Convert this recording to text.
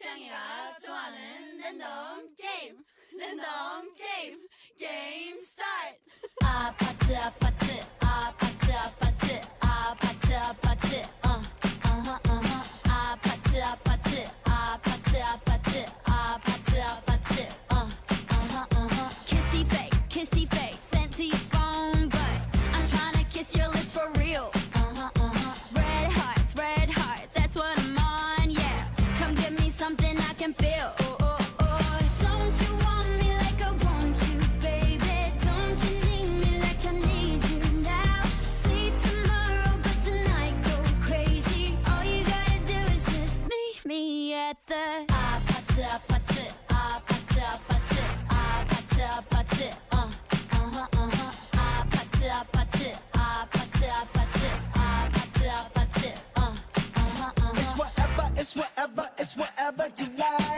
짱이가 좋아하는 랜덤 게임 게임 스타트. 아파트 아파트 아파트 아파트 아파트 아파트 아파트 아파트 아파트 아파트 아파트 아파트 kissy face sent to your phone but I'm trying to kiss your lips for real. Red hearts, that's what I'm on, yeah. Come give me something I can feel. Don't you want me like I want you, baby? Don't you need me like I need you now? Sleep tomorrow, but tonight go crazy. All you gotta do is just meet me at the 아파트 아파트 아파트 아파트 아파트 아파트 아파트 아파트 아파트 아파트 아파트 아파트 It's whatever you like.